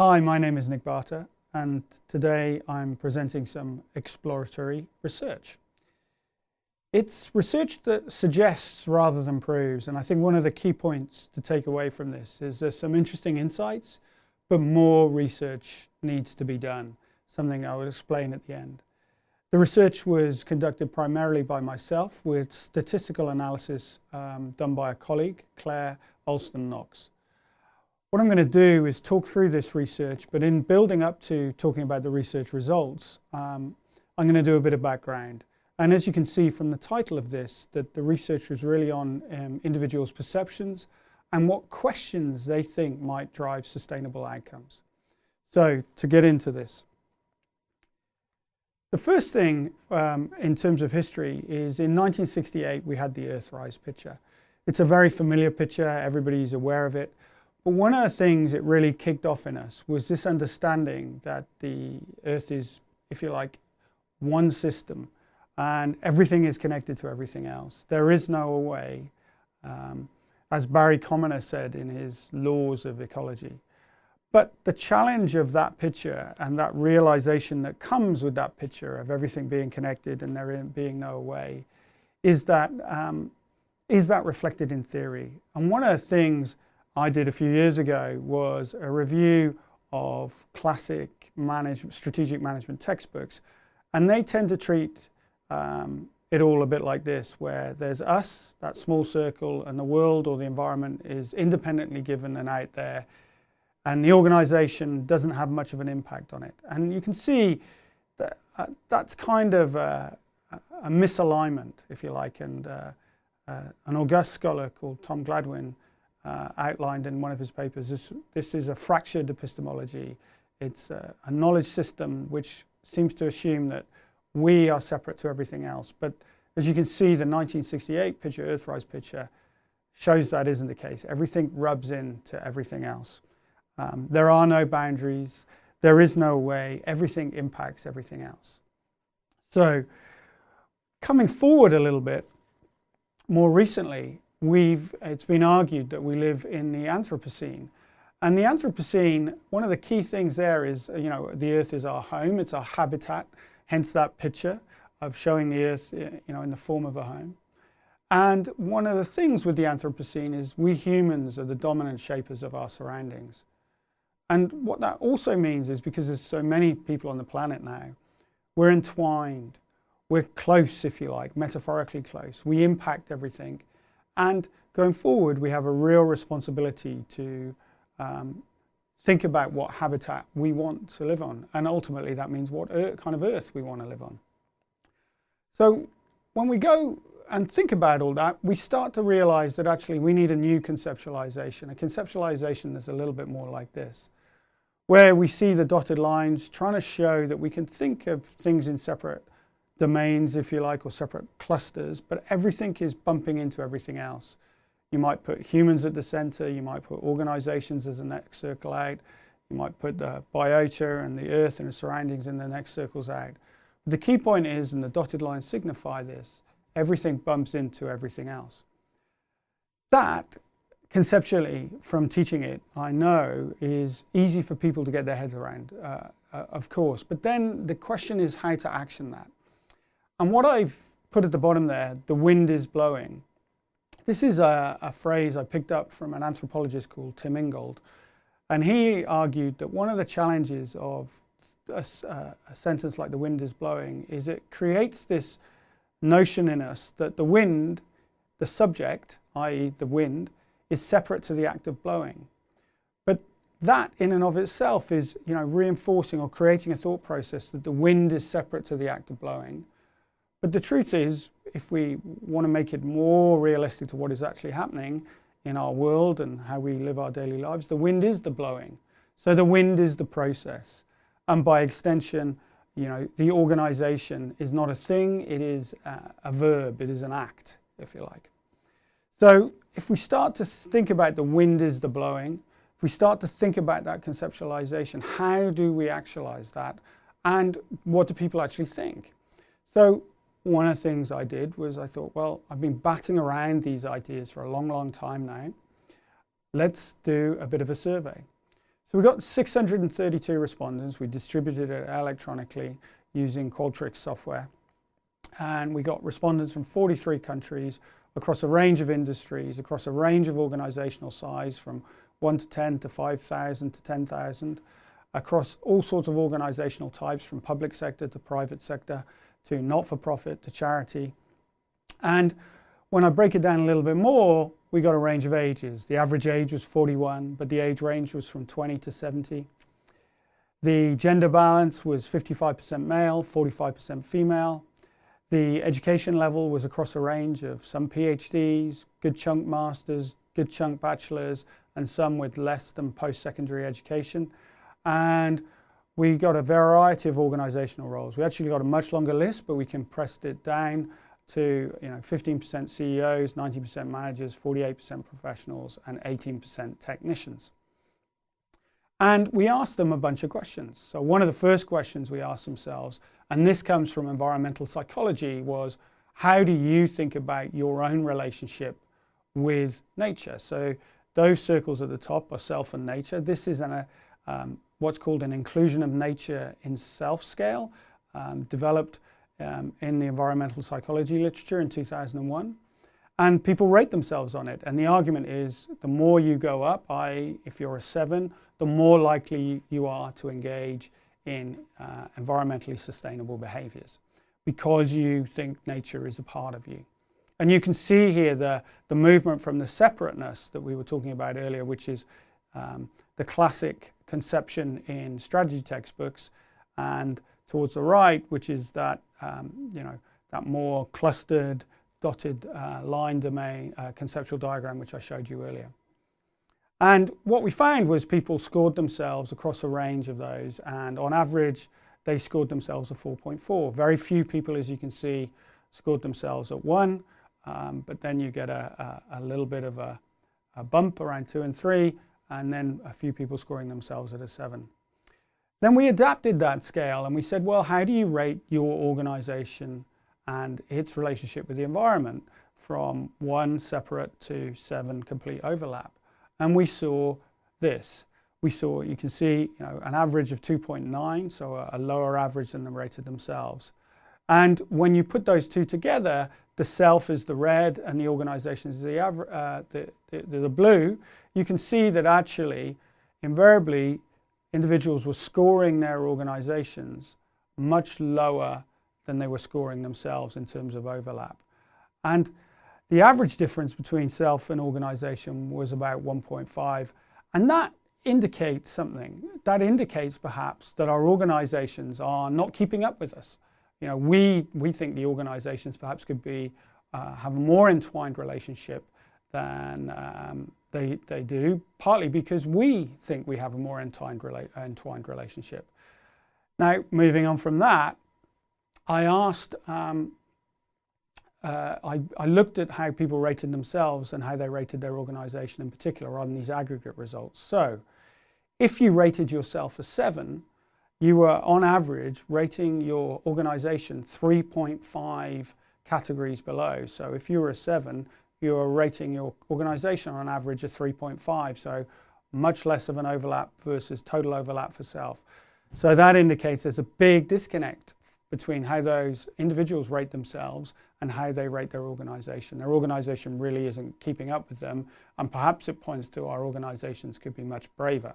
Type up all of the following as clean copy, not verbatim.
Hi, my name is Nick Barter, and today I'm presenting some exploratory research. It's research that suggests rather than proves, and I think one of the key points to take away from this is there's some interesting insights, but more research needs to be done, something I will explain at the end. The research was conducted primarily by myself with statistical analysis done by a colleague, Claire Alston-Knox. What I'm going to do is talk through this research, but in building up to talking about the research results, I'm going to do a bit of background. And as you can see from the title of this, that the research was really on individuals' perceptions and what questions they think might drive sustainable outcomes. So to get into this, the first thing in terms of history is in 1968 we had the Earthrise picture. It's a very familiar picture, everybody's aware of it. But one of the things it really kicked off in us was this understanding that the Earth is, if you like, one system and everything is connected to everything else. There is no way, as Barry Commoner said in his Laws of Ecology. But the challenge of that picture and that realization that comes with that picture of everything being connected and there being no way is that reflected in theory? And one of the things I did a few years ago was a review of classic strategic management textbooks, and they tend to treat it all a bit like this, where there's us, that small circle, and the world or the environment is independently given and out there, and the organization doesn't have much of an impact on it. And you can see that that's kind of a misalignment, if you like, and an august scholar called Tom Gladwin outlined in one of his papers, this is a fractured epistemology. It's a knowledge system which seems to assume that we are separate to everything else. But as you can see, the 1968 picture, Earthrise picture, shows that isn't the case. Everything rubs into everything else. There are no boundaries. There is no way. Everything impacts everything else. So coming forward a little bit, more recently, it's been argued that we live in the Anthropocene. And the Anthropocene, one of the key things there is, the Earth is our home, it's our habitat, hence that picture of showing the Earth, in the form of a home. And one of the things with the Anthropocene is we humans are the dominant shapers of our surroundings. And what that also means is, because there's so many people on the planet now, we're entwined, we're close, if you like, metaphorically close, we impact everything. And going forward, we have a real responsibility to think about what habitat we want to live on. And ultimately, that means what kind of Earth we want to live on. So when we go and think about all that, we start to realize that actually we need a new conceptualization. A conceptualization that's a little bit more like this, where we see the dotted lines trying to show that we can think of things in separate domains, if you like, or separate clusters, but everything is bumping into everything else. You might put humans at the center, you might put organizations as the next circle out, you might put the biota and the Earth and the surroundings in the next circles out. But the key point is, and the dotted lines signify this, everything bumps into everything else. That, conceptually, from teaching it, I know is easy for people to get their heads around, of course, but then the question is how to action that. And what I've put at the bottom there, the wind is blowing. This is a phrase I picked up from an anthropologist called Tim Ingold. And he argued that one of the challenges of a sentence like the wind is blowing is it creates this notion in us that the wind, the subject, i.e. the wind, is separate to the act of blowing. But that in and of itself is reinforcing or creating a thought process that the wind is separate to the act of blowing. But the truth is, if we want to make it more realistic to what is actually happening in our world and how we live our daily lives, the wind is the blowing. So the wind is the process. And by extension, the organization is not a thing, it is a verb, it is an act, if you like. So if we start to think about the wind is the blowing, if we start to think about that conceptualization, how do we actualize that? And what do people actually think? So one of the things I did was I thought, well, I've been batting around these ideas for a long, long time now. Let's do a bit of a survey. So we got 632 respondents. We distributed it electronically using Qualtrics software. And we got respondents from 43 countries across a range of industries, across a range of organizational size from 1 to 10 to 5,000 to 10,000, across all sorts of organizational types from public sector to private sector to not-for-profit to charity. And when I break it down a little bit more, we got a range of ages. The average age was 41, but the age range was from 20 to 70. The gender balance was 55% male, 45% female. The education level was across a range of some PhDs, good chunk masters, good chunk bachelors, and some with less than post-secondary education. And we got a variety of organizational roles. We actually got a much longer list, but we compressed it down to 15% CEOs, 90% managers, 48% professionals, and 18% technicians. And we asked them a bunch of questions. So one of the first questions we asked themselves, and this comes from environmental psychology, was how do you think about your own relationship with nature? So those circles at the top are self and nature. This is what's called an inclusion of nature in self scale, developed in the environmental psychology literature in 2001. And people rate themselves on it. And the argument is the more you go up, i.e. if you're a 7, the more likely you are to engage in environmentally sustainable behaviors because you think nature is a part of you. And you can see here the movement from the separateness that we were talking about earlier, which is the classic conception in strategy textbooks, and towards the right, which is that that more clustered, dotted line domain conceptual diagram, which I showed you earlier. And what we found was people scored themselves across a range of those, and on average, they scored themselves a 4.4. Very few people, as you can see, scored themselves at 1, but then you get a little bit of a bump around 2 and 3, and then a few people scoring themselves at a 7. Then we adapted that scale and we said, well, how do you rate your organization and its relationship with the environment from 1 separate to 7 complete overlap? And we saw this. You can see an average of 2.9, so a lower average than them rated themselves. And when you put those two together, the self is the red and the organization is the blue. You can see that actually, invariably, individuals were scoring their organizations much lower than they were scoring themselves in terms of overlap. And the average difference between self and organization was about 1.5. And that indicates something. That indicates perhaps that our organizations are not keeping up with us. We think the organizations perhaps could have a more entwined relationship than they do, partly because we think we have a more entwined relationship. Now, moving on from that, I asked, I looked at how people rated themselves and how they rated their organization in particular on these aggregate results. So, if you rated yourself a 7, you were on average rating your organization 3.5 categories below. So if you were a 7, you were rating your organization on average a 3.5, so much less of an overlap versus total overlap for self. So that indicates there's a big disconnect between how those individuals rate themselves and how they rate their organization. Their organization really isn't keeping up with them, and perhaps it points to our organizations could be much braver.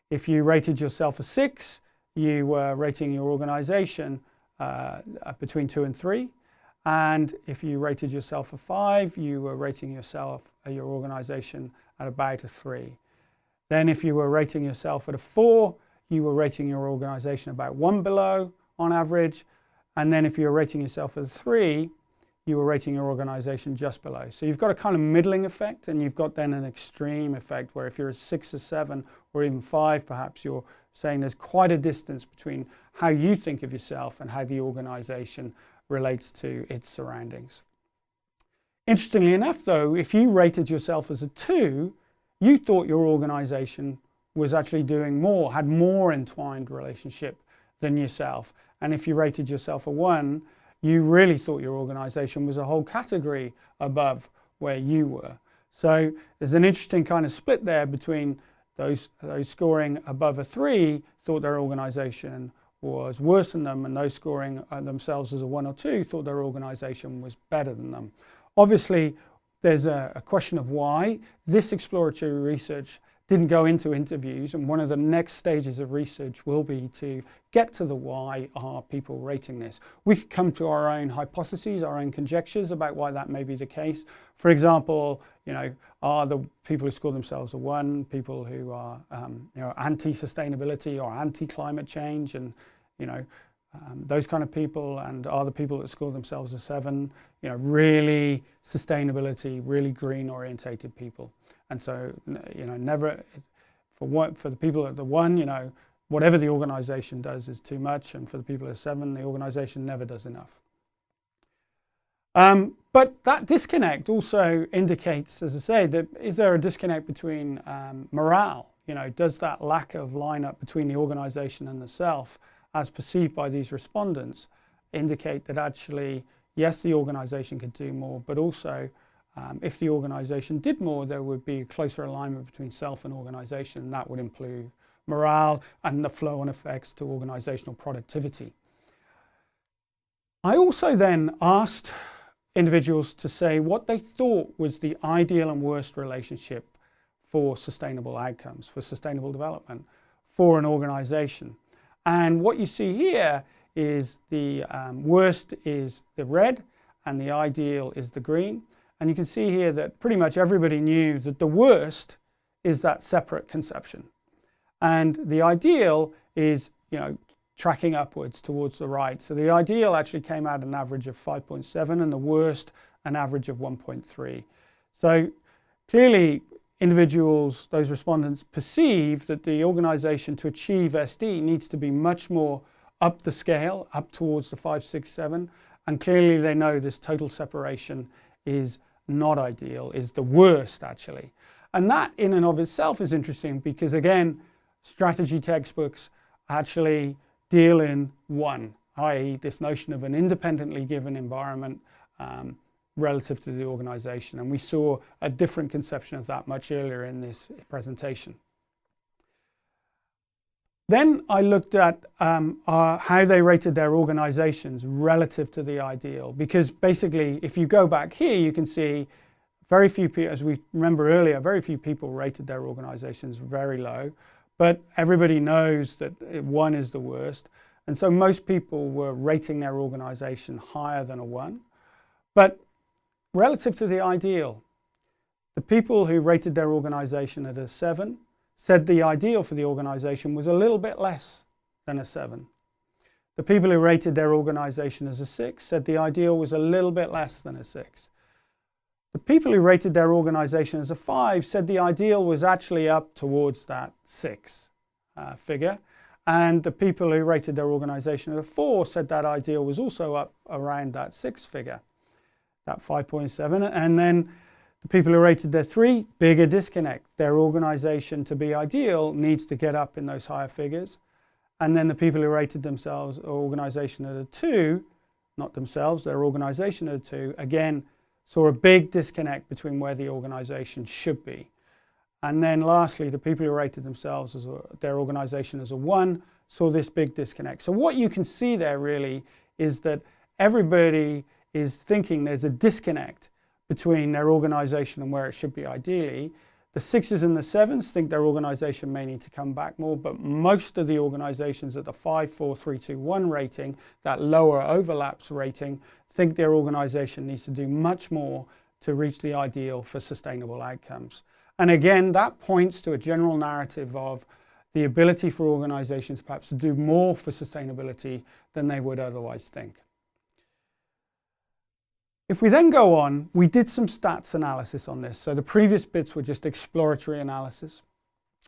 If you rated yourself a 6, you were rating your organization between 2 and 3. And if you rated yourself a 5, you were rating your organization at about a 3. Then if you were rating yourself at a 4, you were rating your organization about 1 below on average. And then if you were rating yourself at a 3, you were rating your organization just below. So you've got a kind of middling effect, and you've got then an extreme effect where if you're a 6 or 7 or even 5, perhaps you're saying there's quite a distance between how you think of yourself and how the organization relates to its surroundings. Interestingly enough, though, if you rated yourself as a 2, you thought your organization was actually doing more, had more entwined relationship than yourself. And if you rated yourself a 1, you really thought your organization was a whole category above where you were. So there's an interesting kind of split there between Those scoring above a 3 thought their organisation was worse than them, and those scoring themselves as a 1 or 2 thought their organisation was better than them. Obviously, there's a question of why. This exploratory research didn't go into interviews, and one of the next stages of research will be to get to the why are people rating this. We could come to our own hypotheses, our own conjectures about why that may be the case. For example, are the people who score themselves a 1 people who are anti-sustainability or anti-climate change, and those kind of people, and are the people that score themselves a 7 really sustainability, really green orientated people. And so never for the people at the 1, whatever the organization does is too much, and for the people at 7, the organization never does enough. But that disconnect also indicates, as I say, that is there a disconnect between morale? Does that lack of lineup between the organization and the self, as perceived by these respondents, indicate that actually, yes, the organization could do more, but also if the organization did more, there would be closer alignment between self and organization, and that would improve morale and the flow-on effects to organizational productivity. I also then asked individuals to say what they thought was the ideal and worst relationship for sustainable outcomes, for sustainable development, for an organization. And what you see here is the worst is the red and the ideal is the green. And you can see here that pretty much everybody knew that the worst is that separate conception. And the ideal is, tracking upwards towards the right. So the ideal actually came out an average of 5.7 and the worst an average of 1.3. So clearly individuals, those respondents, perceive that the organization to achieve SD needs to be much more up the scale, up towards the 5, 6, 7. And clearly they know this total separation is not ideal, is the worst actually. And that in and of itself is interesting because, again, strategy textbooks actually deal in 1, i.e. this notion of an independently given environment relative to the organization. And we saw a different conception of that much earlier in this presentation. Then I looked at how they rated their organizations relative to the ideal, because basically if you go back here you can see very few people, as we remember earlier, very few people rated their organizations very low, but everybody knows that 1 is the worst, and so most people were rating their organization higher than a 1. But relative to the ideal, the people who rated their organization at a 7 said the ideal for the organization was a little bit less than a 7. The people who rated their organization as a 6 said the ideal was a little bit less than a 6. The people who rated their organization as a 5 said the ideal was actually up towards that 6 figure. And the people who rated their organization at a 4 said that ideal was also up around that 6 figure, that 5.7. And then the people who rated their 3, bigger disconnect. Their organization to be ideal needs to get up in those higher figures. And then the people who rated themselves or organization at a 2, not themselves, their organization at a 2, again, saw a big disconnect between where the organization should be. And then lastly, the people who rated themselves as their organization as a 1 saw this big disconnect. So what you can see there really is that everybody is thinking there's a disconnect between their organization and where it should be ideally. The 6s and the 7s think their organization may need to come back more, but most of the organizations at the 5, 4, 3, 2, 1 rating, that lower overlaps rating, think their organization needs to do much more to reach the ideal for sustainable outcomes. And again, that points to a general narrative of the ability for organizations perhaps to do more for sustainability than they would otherwise think. If we then go on, we did some stats analysis on this. So the previous bits were just exploratory analysis.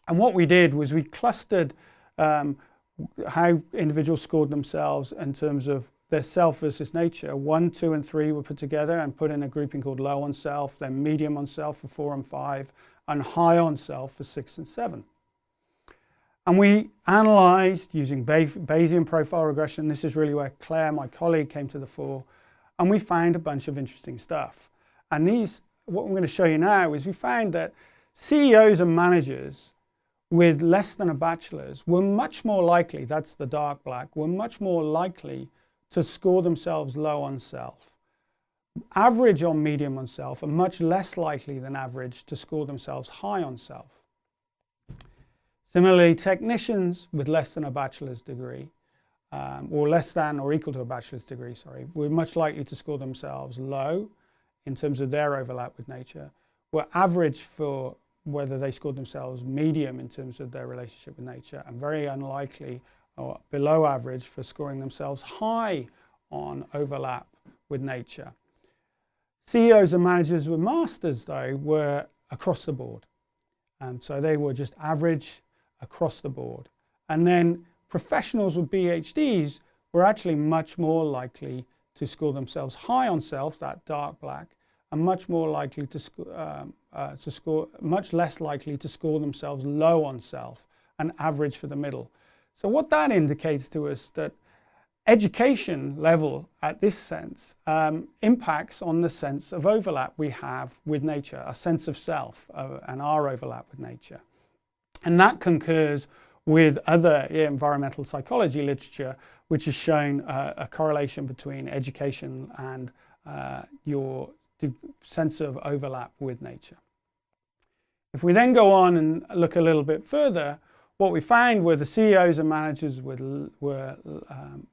And what we did was we clustered how individuals scored themselves in terms of their self versus nature. 1, 2, and 3 were put together and put in a grouping called low on self, then medium on self for 4 and 5, and high on self for 6 and 7. And we analyzed using Bayesian profile regression. This is really where Claire, my colleague, came to the fore. And we found a bunch of interesting stuff. And what I'm going to show you now is we found that CEOs and managers with less than a bachelor's were much more likely, that's the dark black, were much more likely to score themselves low on self. Average on medium on self are much less likely than average to score themselves high on self. Similarly, technicians with less than a bachelor's degree, or less than or equal to a bachelor's degree, were much likely to score themselves low in terms of their overlap with nature, were average for whether they scored themselves medium in terms of their relationship with nature, and very unlikely or below average for scoring themselves high on overlap with nature. CEOs and managers with masters, though, were across the board. And so they were just average across the board. And then professionals with PhDs were actually much more likely to score themselves high on self, that dark black, and much more likely much less likely to score themselves low on self, and average for the middle. So what that indicates to us that education level at this sense impacts on the sense of overlap we have with nature, a sense of self and our overlap with nature. And that concurs with other environmental psychology literature, which has shown a correlation between education and your sense of overlap with nature. If we then go on and look a little bit further, what we found were the CEOs and managers with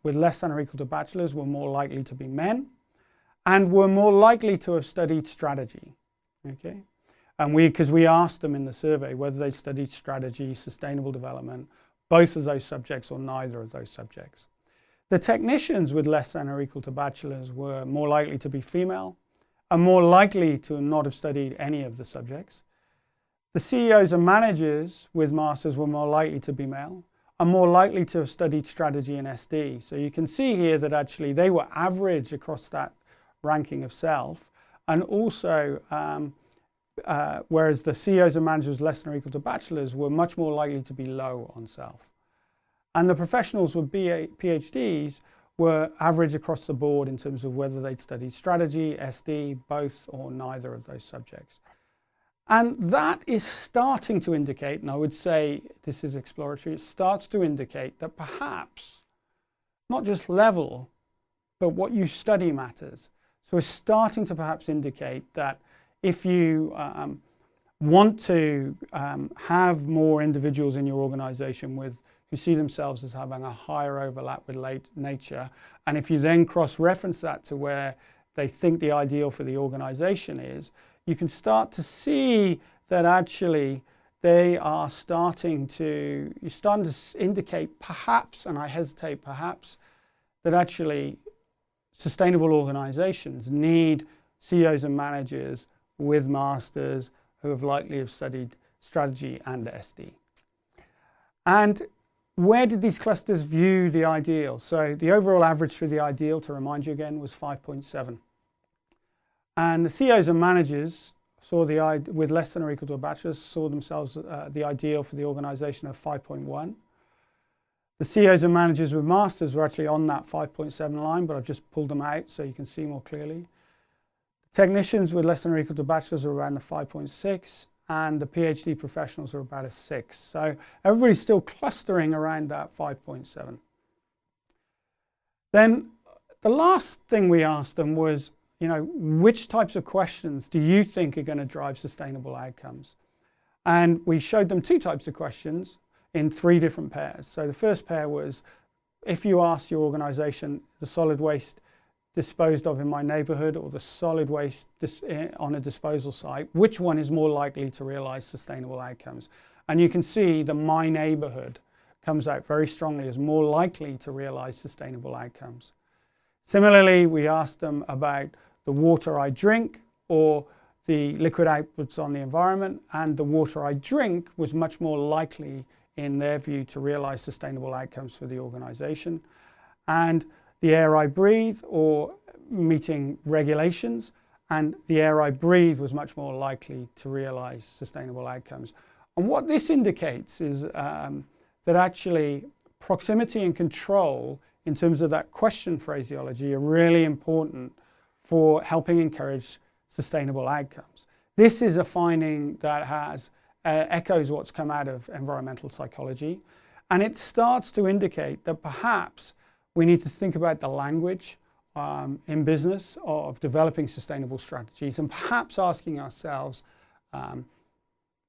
less than or equal to bachelors were more likely to be men and were more likely to have studied strategy. Okay? And because we asked them in the survey whether they studied strategy, sustainable development, both of those subjects or neither of those subjects. The technicians with less than or equal to bachelors were more likely to be female and more likely to not have studied any of the subjects. The CEOs and managers with masters were more likely to be male and more likely to have studied strategy and SD. So you can see here that actually they were average across that ranking of self, and also whereas the CEOs and managers less than or equal to bachelors were much more likely to be low on self. And the professionals with PhDs were average across the board in terms of whether they'd studied strategy, SD, both or neither of those subjects. And that is starting to indicate, and I would say this is exploratory, it starts to indicate that perhaps not just level, but what you study matters. So it's starting to perhaps indicate that if you want to have more individuals in your organization who see themselves as having a higher overlap with nature, and if you then cross-reference that to where they think the ideal for the organization is, you can start to see that actually you're starting to indicate perhaps, and I hesitate perhaps, that actually sustainable organizations need CEOs and managers with masters who have likely have studied strategy and SD. And where did these clusters view the ideal? So the overall average for the ideal, to remind you again, was 5.7. And the CEOs and managers with less than or equal to a bachelor's saw themselves the ideal for the organization of 5.1. The CEOs and managers with masters were actually on that 5.7 line, but I've just pulled them out so you can see more clearly. Technicians with less than or equal to bachelors are around the 5.6, and the PhD professionals are about a 6. So everybody's still clustering around that 5.7. Then the last thing we asked them was, which types of questions do you think are going to drive sustainable outcomes? And we showed them 2 types of questions in 3 different pairs. So the first pair was, if you asked your organization, the solid waste disposed of in my neighborhood or the solid waste on a disposal site, which one is more likely to realize sustainable outcomes? And you can see that my neighborhood comes out very strongly as more likely to realize sustainable outcomes. Similarly, we asked them about the water I drink or the liquid outputs on the environment, and the water I drink was much more likely in their view to realize sustainable outcomes for the organization. And the air I breathe or meeting regulations, and the air I breathe was much more likely to realize sustainable outcomes. And what this indicates is that actually proximity and control in terms of that question phraseology are really important for helping encourage sustainable outcomes. This is a finding that has echoes what's come out of environmental psychology. And it starts to indicate that perhaps we need to think about the language in business of developing sustainable strategies, and perhaps asking ourselves,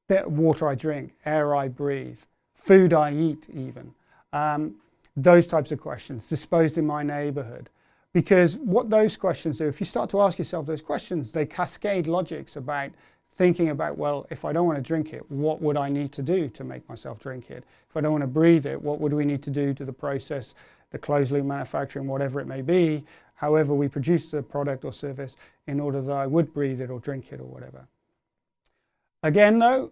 water I drink, air I breathe, food I eat even, those types of questions, disposed in my neighborhood. Because what those questions do, if you start to ask yourself those questions, they cascade logics about thinking about, well, if I don't want to drink it, what would I need to do to make myself drink it? If I don't want to breathe it, what would we need to do to the process, the closed loop manufacturing, whatever it may be, however we produce the product or service, in order that I would breathe it or drink it or whatever. Again though,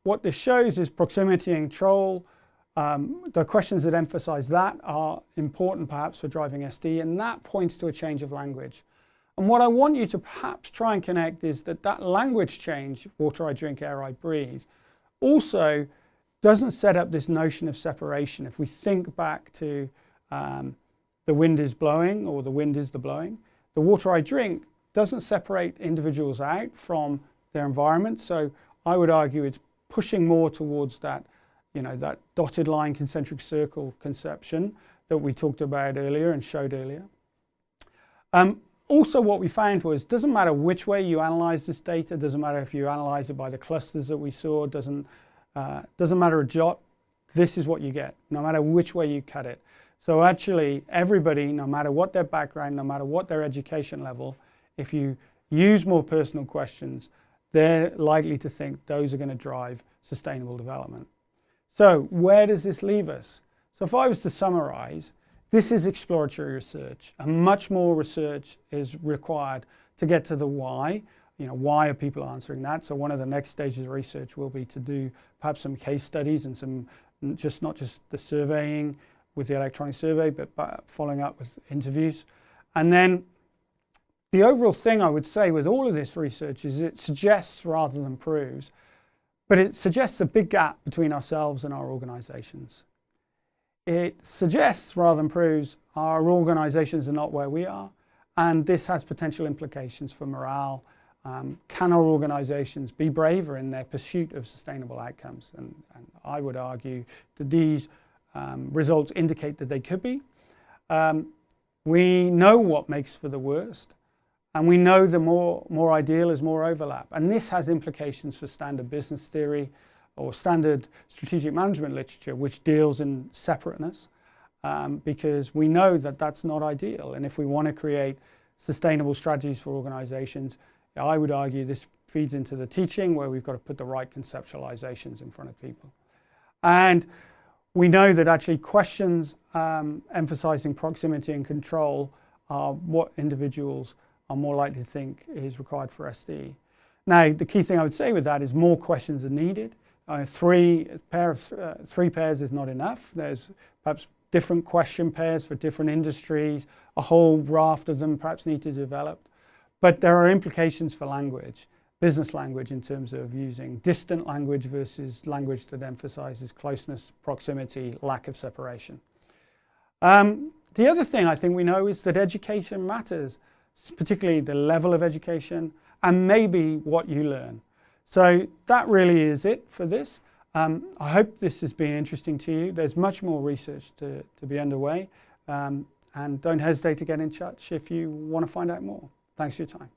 what this shows is proximity and control. The questions that emphasize that are important perhaps for driving SD, and that points to a change of language. And what I want you to perhaps try and connect is that language change, water I drink, air I breathe, also doesn't set up this notion of separation. If we think back to the wind is blowing, or the wind is the blowing, the water I drink doesn't separate individuals out from their environment. So I would argue it's pushing more towards that, that dotted line concentric circle conception that we talked about earlier and showed earlier. Also what we found was, doesn't matter which way you analyze this data, doesn't matter if you analyze it by the clusters that we saw, doesn't matter a jot, this is what you get, no matter which way you cut it. So actually everybody, no matter what their background, no matter what their education level, if you use more personal questions, they're likely to think those are going to drive sustainable development. So where does this leave us? So if I was to summarize, this is exploratory research, and much more research is required to get to the why. Why are people answering that? So one of the next stages of research will be to do perhaps some case studies and some, not just the surveying with the electronic survey, but following up with interviews. And then the overall thing I would say with all of this research is it suggests rather than proves, but it suggests a big gap between ourselves and our organizations. It suggests rather than proves our organizations are not where we are, and this has potential implications for morale. Can our organizations be braver in their pursuit of sustainable outcomes? And I would argue that these results indicate that they could be. We know what makes for the worst, and we know the more ideal is more overlap. And this has implications for standard business theory or standard strategic management literature, which deals in separateness, because we know that that's not ideal. And if we want to create sustainable strategies for organizations, I would argue this feeds into the teaching, where we've got to put the right conceptualizations in front of people. And we know that actually questions emphasizing proximity and control are what individuals are more likely to think is required for SD. Now, the key thing I would say with that is more questions are needed. Three pairs is not enough. There's perhaps different question pairs for different industries. A whole raft of them perhaps need to develop. But there are implications for language, business language, in terms of using distant language versus language that emphasizes closeness, proximity, lack of separation. The other thing I think we know is that education matters, particularly the level of education and maybe what you learn. So that really is it for this. I hope this has been interesting to you. There's much more research to be underway, and don't hesitate to get in touch if you want to find out more. Thanks for your time.